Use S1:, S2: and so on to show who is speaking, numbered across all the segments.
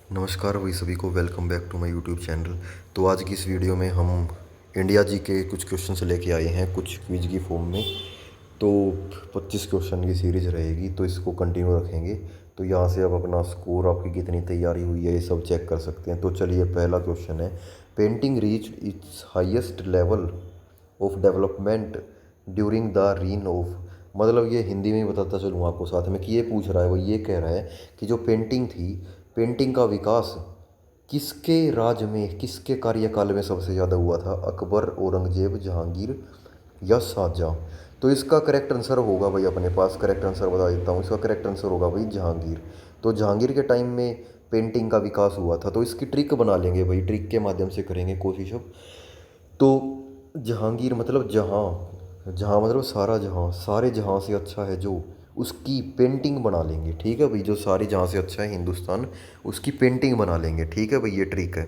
S1: नमस्कार भाई, सभी को welcome back to my YouTube channel. तो आज की इस वीडियो में हम इंडिया जी के कुछ क्वेश्चंस लेके आए हैं कुछ क्विज की फॉर्म में। तो 25 क्वेश्चन की सीरीज रहेगी, तो इसको कंटिन्यू रखेंगे। तो यहाँ से आप अपना स्कोर, आपकी कितनी तैयारी हुई है, ये सब चेक कर सकते हैं। तो चलिए, पहला क्वेश्चन है, painting reach its highest level of development during the reign of. मतलब ये हिंदी में ही बताता चलूँ आपको साथ में कि ये पूछ रहा है, वो ये कह रहा है कि जो पेंटिंग थी, पेंटिंग का विकास किसके राज में, किसके कार्यकाल में सबसे ज़्यादा हुआ था? अकबर, औरंगजेब, जहांगीर या शाहजहाँ? तो इसका करेक्ट आंसर होगा भाई, अपने पास करेक्ट आंसर बता देता हूँ। इसका करेक्ट आंसर होगा भाई जहांगीर। तो जहांगीर के टाइम में पेंटिंग का विकास हुआ था। तो इसकी ट्रिक बना लेंगे भाई, ट्रिक के माध्यम से करेंगे कोशिश अब। तो जहांगीर मतलब जहाँ, जहाँ मतलब सारा जहाँ, सारे जहाँ से अच्छा है जो, उसकी पेंटिंग बना लेंगे। ठीक है भाई, जो सारे जहाँ से अच्छा है हिंदुस्तान, उसकी पेंटिंग बना लेंगे। ठीक है भाई, ये ट्रिक है।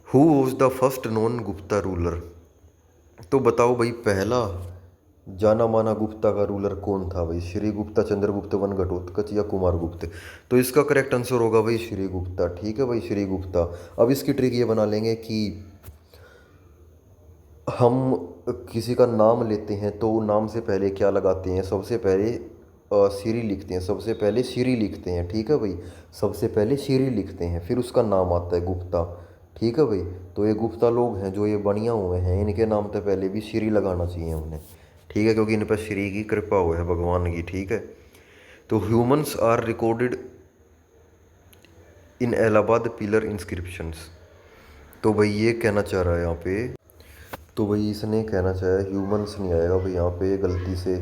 S1: Who was the first non Gupta ruler? तो बताओ भाई, पहला जाना माना गुप्ता का रूलर कौन था भाई? श्रीगुप्ता, चंद्रगुप्त, वन घटोत्कच या कुमार गुप्त? तो इसका करेक्ट आंसर होगा भाई श्रीगुप्ता। ठीक है भाई, श्रीगुप्ता। अब इसकी ट्रिक ये बना लेंगे कि हम किसी का नाम लेते हैं तो नाम से पहले क्या लगाते हैं? सबसे पहले श्री लिखते हैं, सबसे पहले श्री लिखते हैं। ठीक है भाई, सबसे पहले श्री लिखते हैं, फिर उसका नाम आता है गुप्ता। ठीक है भाई, तो ये गुप्ता लोग हैं जो ये बढ़िया हुए हैं, इनके नाम से पहले भी श्री लगाना चाहिए उन्हें। ठीक है, क्योंकि इन पर श्री की कृपा हुई है, भगवान की। ठीक है, तो humans are recorded in Allahabad pillar inscriptions. तो भाई ये कहना चाह रहा है यहाँ पे, तो भाई इसने कहना चाहा ह्यूमंस नहीं आएगा भाई, यहाँ पे गलती से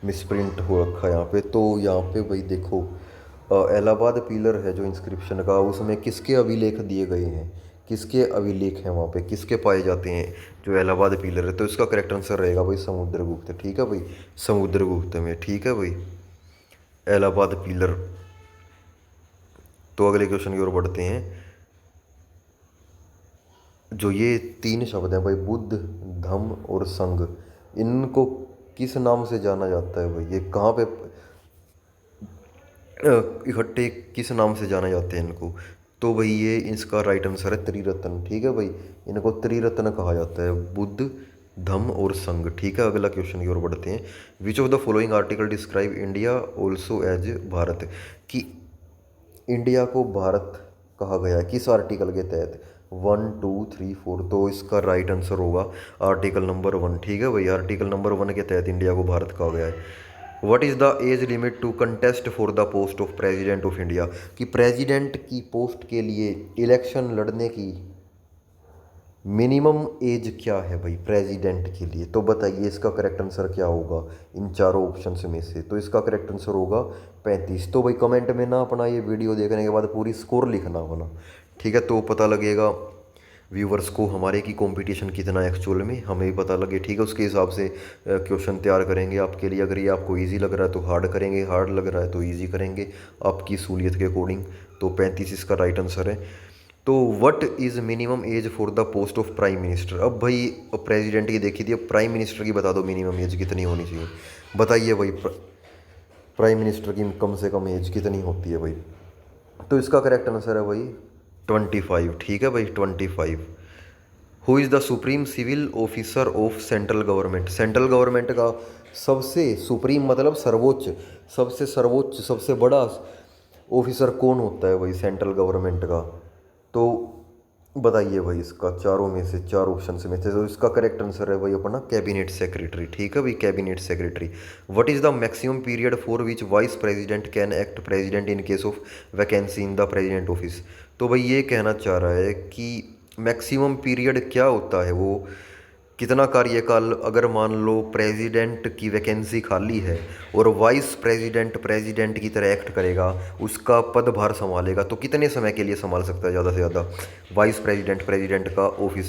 S1: मिसप्रिंट हो रखा है यहाँ पे। तो यहाँ पे भाई देखो, इलाहाबाद पिलर है जो इंस्क्रिप्शन का, उसमें किसके अभिलेख दिए गए हैं, किसके अभिलेख हैं वहाँ पे, किसके पाए जाते हैं जो इलाहाबाद पिलर है? तो इसका करेक्ट आंसर रहेगा भाई समुद्रगुप्त। ठीक है भाई, समुद्रगुप्त में। ठीक है भाई, इलाहाबाद पिलर। तो अगले क्वेश्चन की ओर बढ़ते हैं। जो ये तीन शब्द हैं भाई, बुद्ध, धम्म और संघ, इनको किस नाम से जाना जाता है भाई? ये कहाँ पे इकट्ठे किस नाम से जाने जाते हैं इनको? तो भाई ये इसका राइट आंसर है त्रिरत्न। ठीक है भाई, इनको त्रिरत्न कहा जाता है, बुद्ध, धम्म और संघ। ठीक है, अगला क्वेश्चन की ओर बढ़ते हैं। Which of the following article describe India also as Bharat? कि इंडिया को भारत कहा गया है किस आर्टिकल के तहत? 1, 2, 3, 4। तो इसका राइट आंसर होगा आर्टिकल नंबर 1। ठीक है भाई, आर्टिकल नंबर 1 के तहत इंडिया को भारत कहा गया है। What is the age limit to contest for the post of president of India? कि प्रेसिडेंट की पोस्ट के लिए इलेक्शन लड़ने की मिनिमम एज क्या है भाई प्रेसिडेंट के लिए? तो बताइए इसका करेक्ट आंसर क्या होगा इन चारों ऑप्शंस में से? तो इसका करेक्ट आंसर होगा 35। तो भाई कमेंट में ना अपना ये वीडियो देखने के बाद पूरी स्कोर लिखना अपना। ठीक है, तो पता लगेगा व्यूवर्स को हमारे की कंपटीशन कितना एक्चुअल में, हमें भी पता लगे। ठीक है, उसके हिसाब से क्वेश्चन तैयार करेंगे आपके लिए। अगर ये आपको इजी लग रहा है तो हार्ड करेंगे, हार्ड लग रहा है तो इजी करेंगे, आपकी सहूलियत के अकॉर्डिंग। तो 35 इसका राइट आंसर है। तो what is minimum age for the post of prime minister? अब भाई प्रेसिडेंट की देखी थी, अब प्राइम मिनिस्टर की बता दो मिनिमम एज कितनी होनी चाहिए? बताइए भाई, प्राइम मिनिस्टर की कम से कम एज कितनी होती है भाई? तो इसका करेक्ट आंसर है भाई 25। ठीक है भाई, 25। Who is the supreme civil officer of central government? Central government का सबसे सुप्रीम मतलब सर्वोच्च, सबसे सर्वोच्च, सबसे बड़ा ऑफिसर कौन होता है भाई सेंट्रल गवर्नमेंट का? तो बताइए भाई, इसका चारों में से, चार ऑप्शन में से, तो इसका करेक्ट आंसर है भाई अपना कैबिनेट सेक्रेटरी। ठीक है भाई, cabinet secretary. What is the maximum period for which vice president can act president in case of vacancy in the president office? तो भाई ये कहना चाह रहा है कि मैक्सिमम पीरियड क्या होता है, वो कितना कार्यकाल, अगर मान लो प्रेसिडेंट की वैकेंसी खाली है और वाइस प्रेसिडेंट प्रेसिडेंट की तरह एक्ट करेगा, उसका पदभार संभालेगा, तो कितने समय के लिए संभाल सकता है ज़्यादा से ज़्यादा वाइस प्रेसिडेंट प्रेसिडेंट का ऑफिस?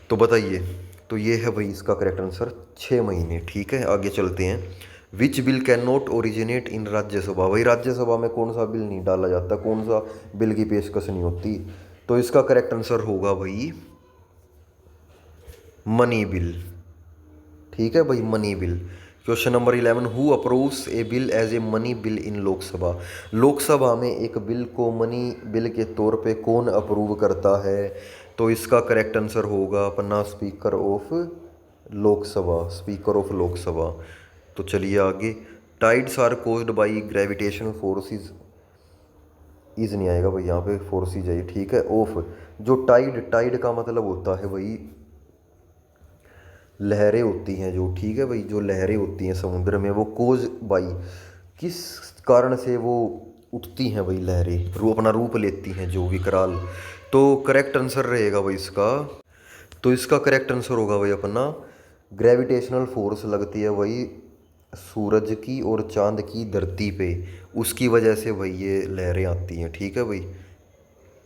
S1: तो बताइए। तो ये है भाई इसका करेक्ट आंसर 6 महीने। ठीक है, आगे चलते हैं। Which bill can not originate in Rajya Sabha? भाई राज्यसभा में कौन सा बिल नहीं डाला जाता, कौन सा बिल की पेशकश नहीं होती? तो इसका करेक्ट आंसर होगा भाई मनी बिल। ठीक है भाई, money bill. Question number 11, who approves a bill as a money bill in Lok Sabha. Lok Sabha में एक बिल को मनी बिल के तौर पे कौन अप्रूव करता है? तो इसका करेक्ट आंसर होगा अपना speaker of Lok Sabha, speaker of Lok Sabha. तो चलिए आगे। Tides are caused by gravitation forces, इज नहीं आएगा भाई, यहाँ पे फोर्सेज है, ठीक है। ऑफ, जो टाइड, टाइड का मतलब होता है भाई लहरें होती हैं जो, ठीक है भाई, जो लहरें होती हैं समुद्र में वो कोज बाई, किस कारण से वो उठती हैं भाई लहरें, अपना रूप लेती हैं जो विकराल। तो करेक्ट आंसर रहेगा भाई इसका, तो इसका करेक्ट आंसर होगा भाई अपना ग्रेविटेशनल फोर्स लगती है भाई सूरज की और चांद की धरती पे, उसकी वजह से भाई ये लहरें आती हैं, ठीक है भाई।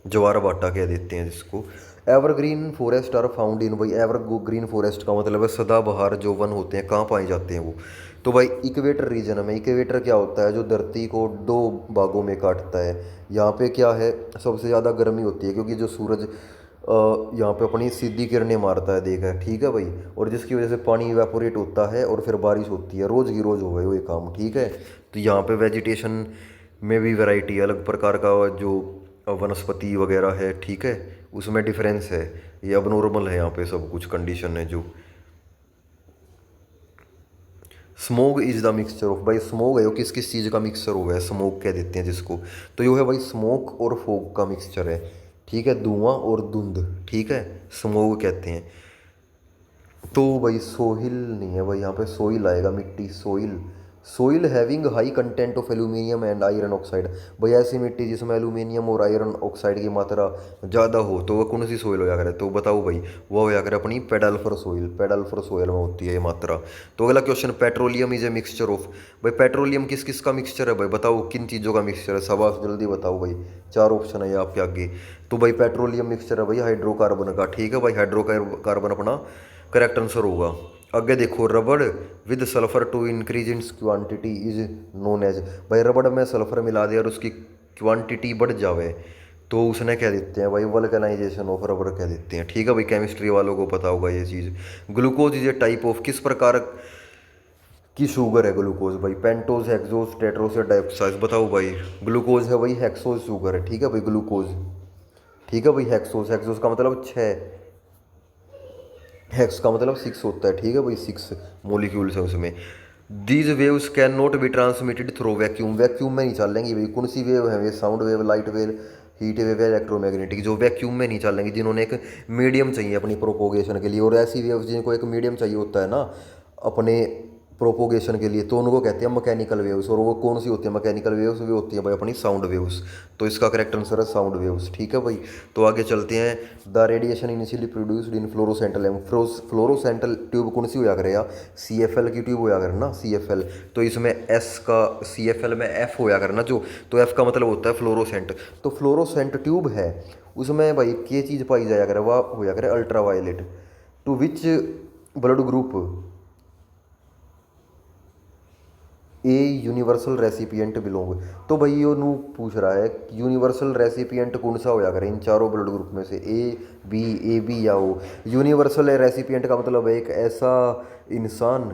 S1: ज्वार भाटा कह देते हैं जिसको। Evergreen forest are found in, भाई एवरग्रीन फॉरेस्ट का मतलब है सदाबहार जो वन होते हैं, कहाँ पाए जाते हैं वो? तो भाई इक्वेटर रीजन में। इक्वेटर क्या होता है? जो धरती को दो भागों में काटता है। यहाँ पे क्या है, सबसे ज़्यादा गर्मी होती है क्योंकि जो सूरज यहाँ पे अपनी सीधी किरणें मारता है, देखा है, ठीक है भाई, और जिसकी वजह से पानी इवेपोरेट होता है और फिर बारिश होती है, रोज़ की रोज़ हो गए वो ये काम, ठीक है। तो यहाँ पे वेजिटेशन में भी वैरायटी, अलग प्रकार का जो वनस्पति वगैरह है, ठीक है, उसमें डिफरेंस है। ये अब नॉर्मल है यहाँ पे सब कुछ, कंडीशन है जो। Smog is the mixture of, भाई स्मोग है वो किस किस चीज़ का मिक्सचर हुआ है, स्मोक कह देते हैं जिसको। तो ये है भाई स्मोक और फोग का मिक्सचर है, ठीक है, धुआं और धुंध, ठीक है, स्मोग कहते हैं। तो भाई सोहिल नहीं है भाई, यहाँ पे सोइल आएगा, मिट्टी, soil. Soil having high content of aluminium and iron oxide, भाई ऐसी मिट्टी जिसमें एल्यूमिनियम और आयरन ऑक्साइड की मात्रा ज़्यादा हो तो वह कौन सी सोइल होया करे? तो बताओ भाई, वह होया करे अपनी पेडल्फर सोइल, पेडल्फर सोइल में होती है ये मात्रा। तो अगला question, petroleum is a mixture of, भाई पेट्रोलियम किस किस का मिक्सचर है भाई? बताओ किन चीज़ों का मिक्सचर है, शाबाश जल्दी बताओ भाई, 4 ऑप्शन है ये आपके आगे। तो भाई पेट्रोलियम मिक्सचर है भाई हाइड्रोकार्बन का, ठीक है भाई, हाइड्रोकार्बन अपना करेक्ट आंसर होगा। आगे देखो, rubber with sulphur to increase in quantity is known as, भाई रबड़ में सल्फर मिला दिया और उसकी क्वांटिटी बढ़ जावे तो उसने कह देते हैं भाई वल्कनाइजेशन ऑफ रबड़ कह देते हैं, ठीक है भाई, केमिस्ट्री वालों को पता होगा ये चीज़। Glucose is a type of, किस प्रकार की शुगर है ग्लूकोज भाई? पेंटोज, हेक्सोज, टेट्रोज या डाइऑक्साइड, बताओ भाई। ग्लूकोज है भाई हेक्सोज शुगर है, ठीक है भाई, ग्लूकोज, ठीक है भाई, हेक्सोज, हेक्सोज का मतलब 6, हेक्स का मतलब 6 होता है, ठीक है भाई, 6 मोलिक्यूल्स है उसमें। These waves can not be transmitted through vacuum, vacuum में नहीं चलेंगी भाई, कौन सी वेव है? वे sound wave, light wave, heat wave, electromagnetic, जो वैक्यूम में नहीं चलेंगी, जिन्होंने एक मीडियम चाहिए अपनी प्रोपोगेशन के लिए। और ऐसी वेव्स जिनको एक मीडियम चाहिए होता है ना अपने प्रोपोगेशन के लिए, तो उनको कहते हैं मैकेनिकल वेव्स। और वो कौन सी होती है मैकेनिकल वेव्स? भी होती है भाई अपनी साउंड वेव्स। तो इसका करेक्ट आंसर है साउंड वेव्स, ठीक है भाई। तो आगे चलते हैं। The radiation initially produced in fluorescent lamp, fluorescent tube कौन सी होया करेगा? CFL की ट्यूब होया करे ना, CFL। तो इसमें S का, CFL में F होया करना जो, तो F का मतलब होता है फ्लोरोसेंट। तो फ्लोरोसेंट ट्यूब है उसमें भाई ये चीज़ पाई जाया करे, वह होया करे ultraviolet. To which blood group a universal recipient belong, तो भाई ये नू पूछ रहा है यूनिवर्सल रेसिपिएंट कौन सा होया करे इन चारों ब्लड ग्रुप में से, ए बी या ओ। यूनिवर्सल रेसिपिएंट का मतलब है एक ऐसा इंसान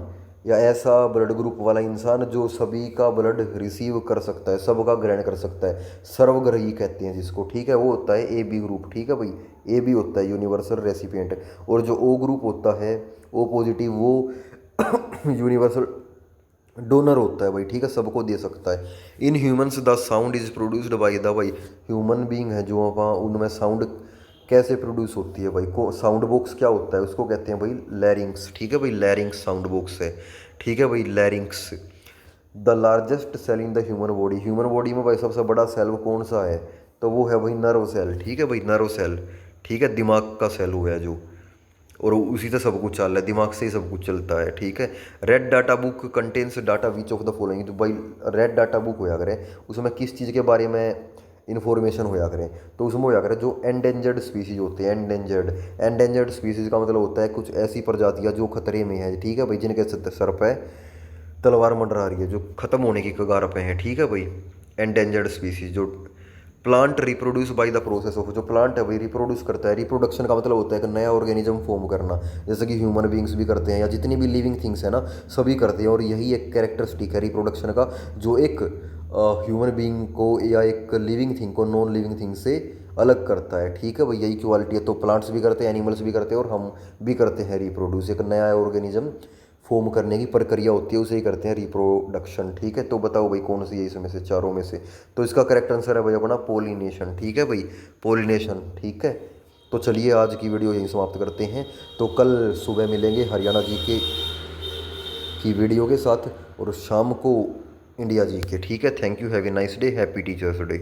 S1: या ऐसा ब्लड ग्रुप वाला इंसान जो सभी का ब्लड रिसीव कर सकता है, सबका ग्रहण कर सकता है, सर्वग्राही कहते हैं जिसको, ठीक है, वो होता है AB ग्रुप, ठीक है भाई, AB होता है यूनिवर्सल रेसिपिएंट। और जो O ग्रुप होता है, O पॉजिटिव, वो यूनिवर्सल डोनर होता है भाई, ठीक है, सबको दे सकता है। In humans the sound is produced by the, भाई ह्यूमन बींग है जो वहाँ उनमें साउंड कैसे प्रोड्यूस होती है भाई? को साउंड बॉक्स क्या होता है उसको कहते हैं भाई लैरिंग्स, ठीक है भाई, लैरिंग्स साउंड बॉक्स है, ठीक है भाई, larynx. The largest cell in the human body, human body में भाई सबसे बड़ा सेल वो कौन सा है? तो वो है भाई नर्व सेल, ठीक है भाई, नर्व सेल, ठीक है, दिमाग का सेल हुआ है जो, और उसी से सब कुछ चल रहा है, दिमाग से ही सब कुछ चलता है, ठीक है। Red data book contains data which of the following, तो भाई रेड डाटा बुक होया करें उसमें किस चीज़ के बारे में इन्फॉर्मेशन होया करें? तो उसमें होया करें जो एंडेंजर्ड स्पीसीज होते हैं, एंडेंजर्ड स्पीसीज का मतलब होता है कुछ ऐसी प्रजातियाँ जो खतरे में है, ठीक है भाई, जिनके सर पे तलवार मंडरा रही है, जो खत्म होने की कगार पे हैं, ठीक है भाई, एंडेंजर्ड स्पीसीज जो plant reproduce by the process of, जो प्लांट है वही रिप्रोड्यूस करता है। रिप्रोडक्शन का मतलब होता है कि नया ऑर्गेनिज्म फॉर्म करना, जैसे कि ह्यूमन बींग्स भी करते हैं या जितनी भी लिविंग थिंग्स है ना सभी करते हैं। और यही एक कैरेक्टरिस्टिक है रिप्रोडक्शन का, जो एक ह्यूमन बींग को या एक लिविंग थिंग को नॉन लिविंग थिंग से अलग करता है। ठीक है भाई, यही क्वालिटी है। तो प्लांट्स भी करते हैं, एनिमल्स भी करते हैं, और हम भी करते हैं रिप्रोड्यूस। एक नया ऑर्गेनिज्म फॉर्म करने की प्रक्रिया होती है, उसे ही करते हैं रिप्रोडक्शन। ठीक है, तो बताओ भाई कौन सी है इसमें से, चारों में से। तो इसका करेक्ट आंसर है भाई अपना पोलिनेशन। ठीक है भाई, पोलिनेशन। ठीक है, तो चलिए आज की वीडियो यहीं समाप्त करते हैं। तो कल सुबह मिलेंगे हरियाणा जी के की वीडियो के साथ, और शाम को इंडिया जी के। ठीक है, thank you, have a nice day, happy teachers day.